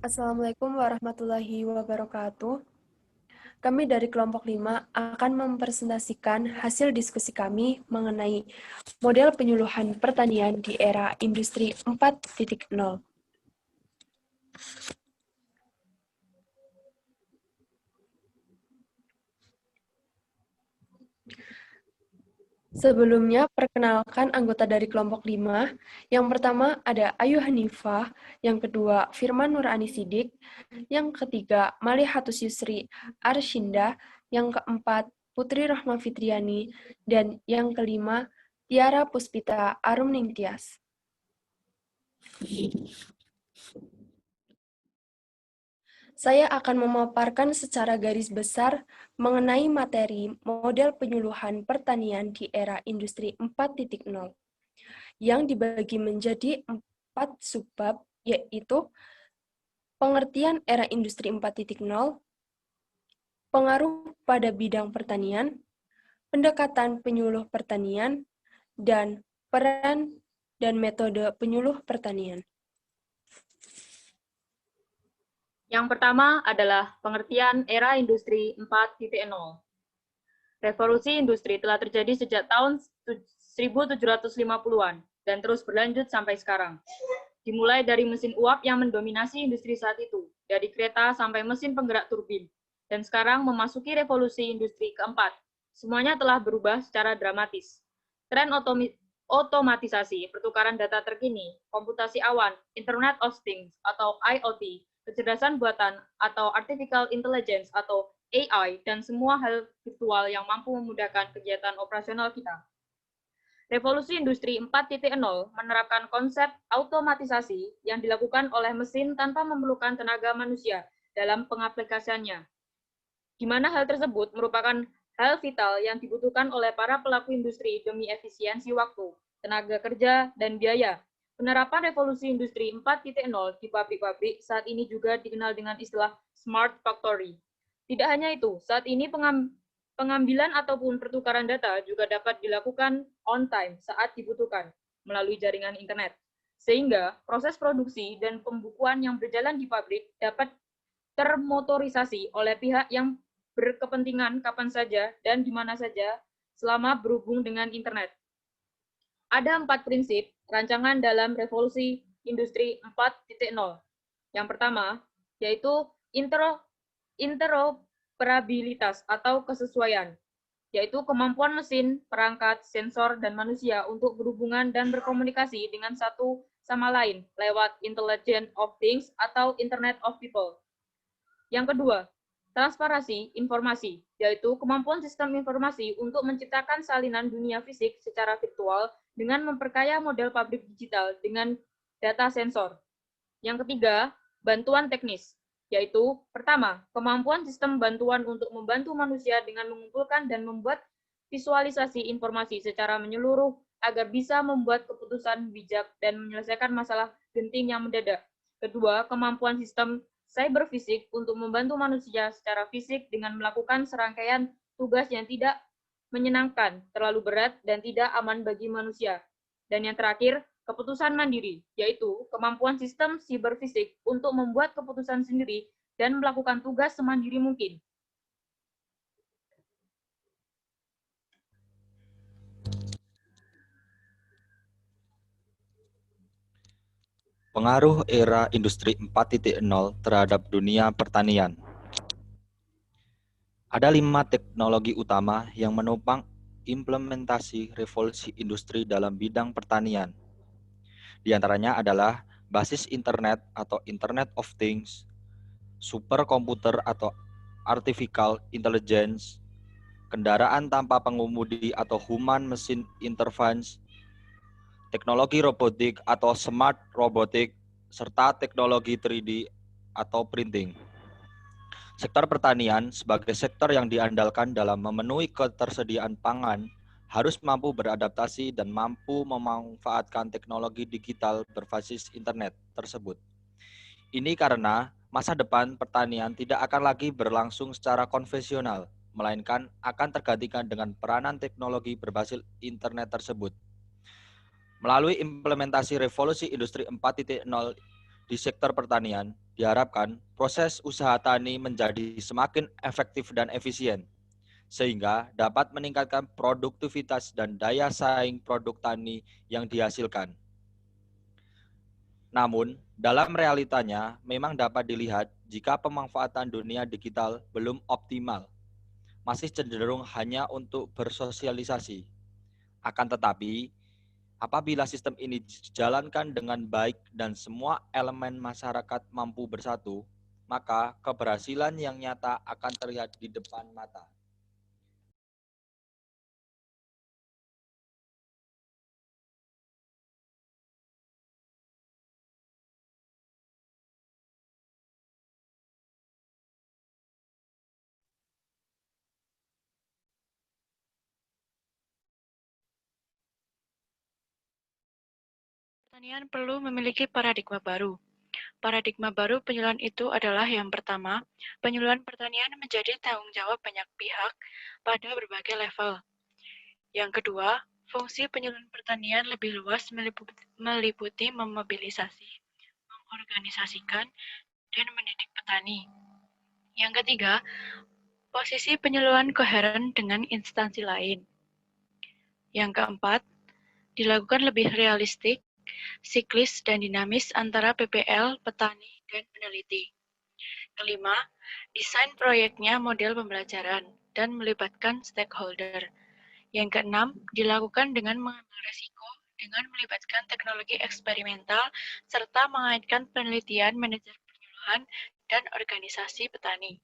Assalamualaikum warahmatullahi wabarakatuh. Kami dari kelompok 5 akan mempresentasikan hasil diskusi kami mengenai model penyuluhan pertanian di era industri 4.0. Sebelumnya, perkenalkan anggota dari kelompok 5. Yang pertama ada Ayu Hanifah, yang kedua Firman Nurani Sidik, yang ketiga Malihatus Yusri Arshinda, yang keempat Putri Rahma Fitriani, dan yang kelima Tiara Puspita Arum Ningtyas. Saya akan memaparkan secara garis besar mengenai materi model penyuluhan pertanian di era industri 4.0 yang dibagi menjadi 4 subbab, yaitu pengertian era industri 4.0, pengaruh pada bidang pertanian, pendekatan penyuluh pertanian, dan peran dan metode penyuluh pertanian. Yang pertama adalah pengertian era industri 4.0. Revolusi industri telah terjadi sejak tahun 1750-an dan terus berlanjut sampai sekarang. Dimulai dari mesin uap yang mendominasi industri saat itu, dari kereta sampai mesin penggerak turbin, dan sekarang memasuki revolusi industri keempat. Semuanya telah berubah secara dramatis. Tren otomatisasi, pertukaran data terkini, komputasi awan, Internet of Things atau IoT, kecerdasan buatan atau Artificial Intelligence atau AI, dan semua hal virtual yang mampu memudahkan kegiatan operasional kita. Revolusi Industri 4.0 menerapkan konsep automatisasi yang dilakukan oleh mesin tanpa memerlukan tenaga manusia dalam pengaplikasiannya, di mana hal tersebut merupakan hal vital yang dibutuhkan oleh para pelaku industri demi efisiensi waktu, tenaga kerja, dan biaya. Penerapan revolusi industri 4.0 di pabrik-pabrik saat ini juga dikenal dengan istilah smart factory. Tidak hanya itu, saat ini pengambilan ataupun pertukaran data juga dapat dilakukan on time saat dibutuhkan melalui jaringan internet. Sehingga proses produksi dan pembukuan yang berjalan di pabrik dapat termotorisasi oleh pihak yang berkepentingan kapan saja dan di mana saja selama berhubung dengan internet. Ada 4 prinsip rancangan dalam revolusi industri 4.0. Yang pertama, yaitu interoperabilitas atau kesesuaian, yaitu kemampuan mesin, perangkat, sensor, dan manusia untuk berhubungan dan berkomunikasi dengan satu sama lain lewat Intelligent of Things atau Internet of People. Yang kedua, transparansi informasi, yaitu kemampuan sistem informasi untuk menciptakan salinan dunia fisik secara virtual dengan memperkaya model pabrik digital dengan data sensor. Yang ketiga, bantuan teknis, yaitu pertama, kemampuan sistem bantuan untuk membantu manusia dengan mengumpulkan dan membuat visualisasi informasi secara menyeluruh agar bisa membuat keputusan bijak dan menyelesaikan masalah genting yang mendadak. Kedua, kemampuan sistem cyberfisik untuk membantu manusia secara fisik dengan melakukan serangkaian tugas yang tidak menyenangkan, terlalu berat, dan tidak aman bagi manusia. Dan yang terakhir, keputusan mandiri, yaitu kemampuan sistem cyberfisik untuk membuat keputusan sendiri dan melakukan tugas semandiri mungkin. Pengaruh era industri 4.0 terhadap dunia pertanian. Ada 5 teknologi utama yang menopang implementasi revolusi industri dalam bidang pertanian. Di antaranya adalah basis internet atau Internet of Things, superkomputer atau Artificial Intelligence, kendaraan tanpa pengemudi atau Human Machine Interface, teknologi robotik atau smart robotik, serta teknologi 3D atau printing. Sektor pertanian sebagai sektor yang diandalkan dalam memenuhi ketersediaan pangan harus mampu beradaptasi dan mampu memanfaatkan teknologi digital berbasis internet tersebut. Ini karena masa depan pertanian tidak akan lagi berlangsung secara konvensional, melainkan akan tergantikan dengan peranan teknologi berbasis internet tersebut. Melalui implementasi revolusi industri 4.0 di sektor pertanian, diharapkan proses usaha tani menjadi semakin efektif dan efisien, sehingga dapat meningkatkan produktivitas dan daya saing produk tani yang dihasilkan. Namun, dalam realitanya memang dapat dilihat jika pemanfaatan dunia digital belum optimal, masih cenderung hanya untuk bersosialisasi. Akan tetapi, apabila sistem ini dijalankan dengan baik dan semua elemen masyarakat mampu bersatu, maka keberhasilan yang nyata akan terlihat di depan mata. Pertanian perlu memiliki paradigma baru. Paradigma baru penyuluhan itu adalah yang pertama, penyuluhan pertanian menjadi tanggung jawab banyak pihak pada berbagai level. Yang kedua, fungsi penyuluhan pertanian lebih luas meliputi memobilisasi, mengorganisasikan, dan mendidik petani. Yang ketiga, posisi penyuluhan koheren dengan instansi lain. Yang keempat, dilakukan lebih realistik, siklis dan dinamis antara PPL, petani, dan peneliti. Kelima, desain proyeknya model pembelajaran dan melibatkan stakeholder. Yang keenam, dilakukan dengan mengambil risiko dengan melibatkan teknologi eksperimental serta mengaitkan penelitian manajer penyuluhan dan organisasi petani.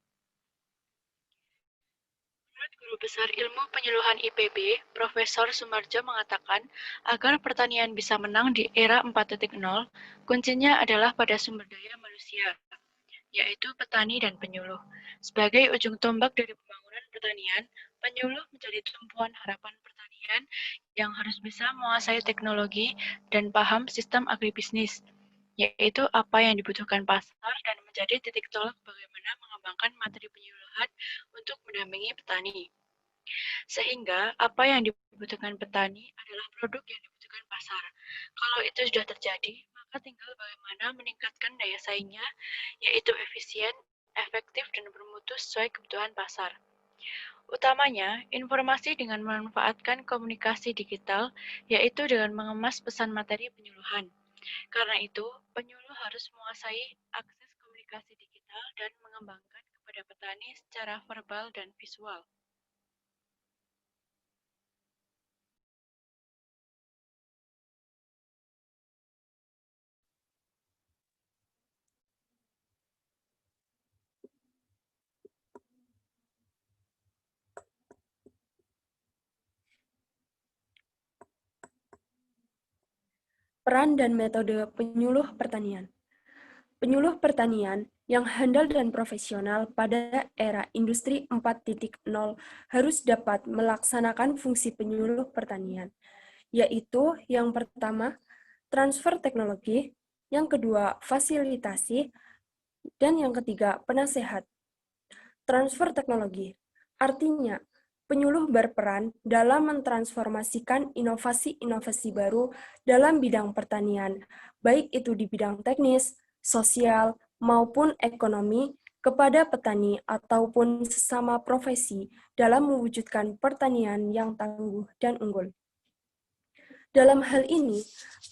Menurut Guru Besar Ilmu Penyuluhan IPB, Profesor Sumarjo mengatakan, agar pertanian bisa menang di era 4.0, kuncinya adalah pada sumber daya manusia, yaitu petani dan penyuluh. Sebagai ujung tombak dari pembangunan pertanian, penyuluh menjadi tumpuan harapan pertanian yang harus bisa menguasai teknologi dan paham sistem agribisnis, yaitu apa yang dibutuhkan pasar dan menjadi titik tolak bagaimana mengembangkan materi penyuluhan untuk mendampingi petani. Sehingga apa yang dibutuhkan petani adalah produk yang dibutuhkan pasar. Kalau itu sudah terjadi, maka tinggal bagaimana meningkatkan daya saingnya, yaitu efisien, efektif, dan bermutu sesuai kebutuhan pasar. Utamanya, informasi dengan memanfaatkan komunikasi digital, yaitu dengan mengemas pesan materi penyuluhan. Karena itu, penyuluh harus menguasai akses komunikasi digital dan mengembangkan kepada petani secara verbal dan visual. Peran dan metode penyuluh pertanian. Penyuluh pertanian yang handal dan profesional pada era industri 4.0 harus dapat melaksanakan fungsi penyuluh pertanian, yaitu yang pertama, transfer teknologi, yang kedua, fasilitasi, dan yang ketiga, penasehat. Transfer teknologi, artinya penyuluh berperan dalam mentransformasikan inovasi-inovasi baru dalam bidang pertanian, baik itu di bidang teknis, sosial, maupun ekonomi, kepada petani ataupun sesama profesi dalam mewujudkan pertanian yang tangguh dan unggul. Dalam hal ini,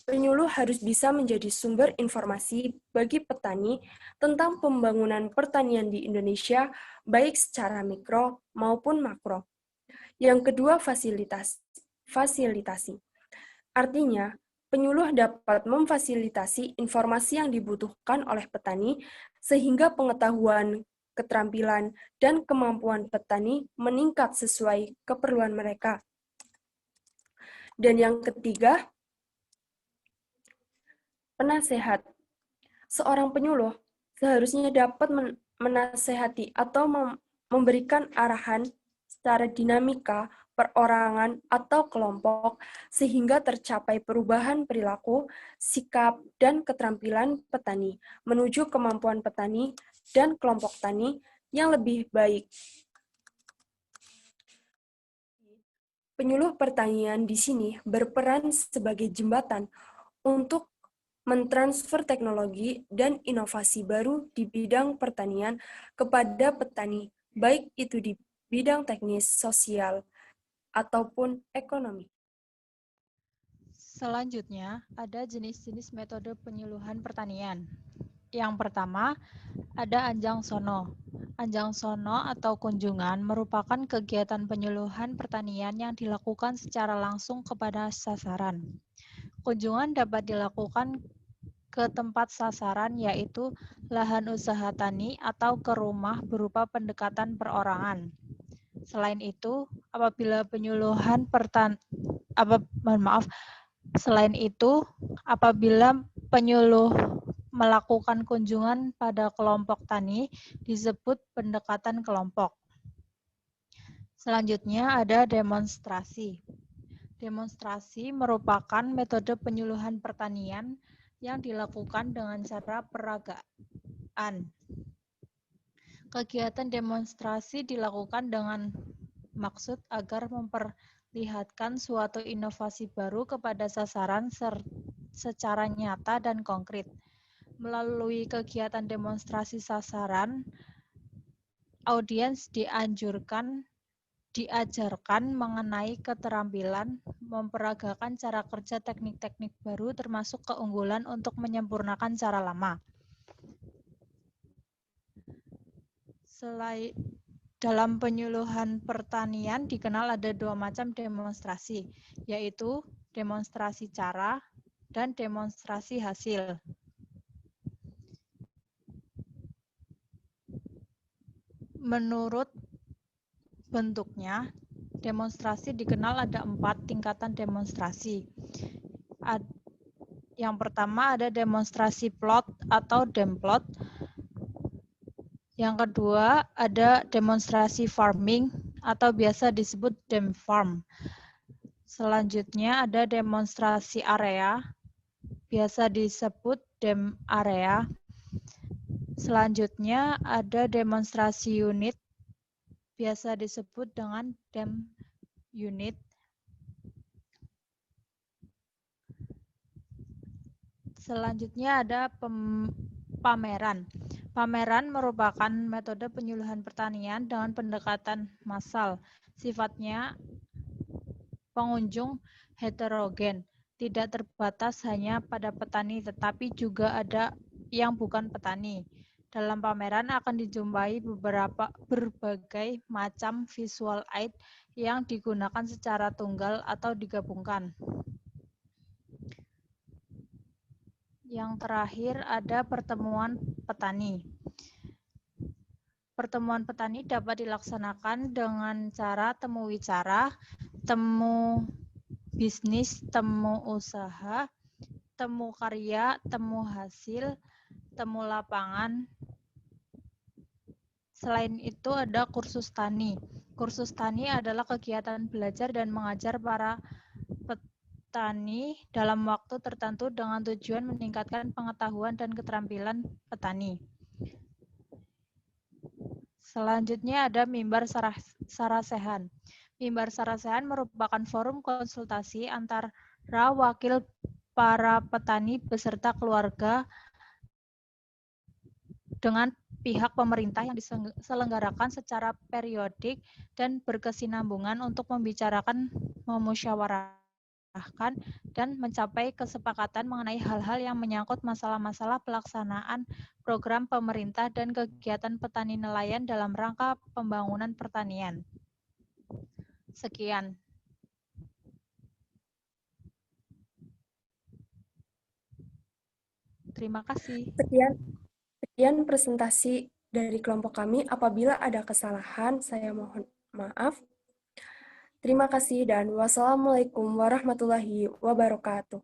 penyuluh harus bisa menjadi sumber informasi bagi petani tentang pembangunan pertanian di Indonesia, baik secara mikro maupun makro. Yang kedua, fasilitasi. Artinya, penyuluh dapat memfasilitasi informasi yang dibutuhkan oleh petani sehingga pengetahuan, keterampilan, dan kemampuan petani meningkat sesuai keperluan mereka. Dan yang ketiga, penasehat. Seorang penyuluh seharusnya dapat menasehati atau memberikan arahan secara dinamika, perorangan, atau kelompok sehingga tercapai perubahan perilaku, sikap, dan keterampilan petani menuju kemampuan petani dan kelompok tani yang lebih baik. Penyuluh pertanian di sini berperan sebagai jembatan untuk mentransfer teknologi dan inovasi baru di bidang pertanian kepada petani, baik itu di bidang teknis, sosial, ataupun ekonomi. Selanjutnya, ada jenis-jenis metode penyuluhan pertanian. Yang pertama, ada Anjang Sono. Anjang Sono atau kunjungan merupakan kegiatan penyuluhan pertanian yang dilakukan secara langsung kepada sasaran. Kunjungan dapat dilakukan ke tempat sasaran yaitu lahan usaha tani atau ke rumah berupa pendekatan perorangan. Selain itu, apabila penyuluh melakukan kunjungan pada kelompok tani, disebut pendekatan kelompok. Selanjutnya ada demonstrasi. Demonstrasi merupakan metode penyuluhan pertanian yang dilakukan dengan cara peragaan. Kegiatan demonstrasi dilakukan dengan maksud agar memperlihatkan suatu inovasi baru kepada sasaran secara nyata dan konkret. Melalui kegiatan demonstrasi sasaran, audiens diajarkan mengenai keterampilan, memperagakan cara kerja teknik-teknik baru termasuk keunggulan untuk menyempurnakan cara lama. Dalam penyuluhan pertanian dikenal ada dua macam demonstrasi, yaitu demonstrasi cara dan demonstrasi hasil. Menurut bentuknya, demonstrasi dikenal ada 4 tingkatan demonstrasi. Yang pertama ada demonstrasi plot atau demplot. Yang kedua ada demonstrasi farming atau biasa disebut demfarm. Selanjutnya ada demonstrasi area, biasa disebut dem area. Selanjutnya ada demonstrasi unit, biasa disebut dengan dem unit. Selanjutnya ada pameran. Pameran merupakan metode penyuluhan pertanian dengan pendekatan massal. Sifatnya pengunjung heterogen, tidak terbatas hanya pada petani, tetapi juga ada yang bukan petani. Dalam pameran akan dijumpai berbagai macam visual aid yang digunakan secara tunggal atau digabungkan. Yang terakhir ada pertemuan petani. Pertemuan petani dapat dilaksanakan dengan cara temu wicara, temu bisnis, temu usaha, temu karya, temu hasil, temu lapangan. Selain itu ada kursus tani. Kursus tani adalah kegiatan belajar dan mengajar para petani dalam waktu tertentu dengan tujuan meningkatkan pengetahuan dan keterampilan petani. Selanjutnya ada mimbar sarasehan. Mimbar sarasehan merupakan forum konsultasi antara wakil para petani beserta keluarga dengan pihak pemerintah yang diselenggarakan secara periodik dan berkesinambungan untuk membicarakan, memusyawarahkan, dan mencapai kesepakatan mengenai hal-hal yang menyangkut masalah-masalah pelaksanaan program pemerintah dan kegiatan petani nelayan dalam rangka pembangunan pertanian. Sekian. Terima kasih. Sekian presentasi dari kelompok kami. Apabila ada kesalahan, saya mohon maaf. Terima kasih dan wassalamualaikum warahmatullahi wabarakatuh.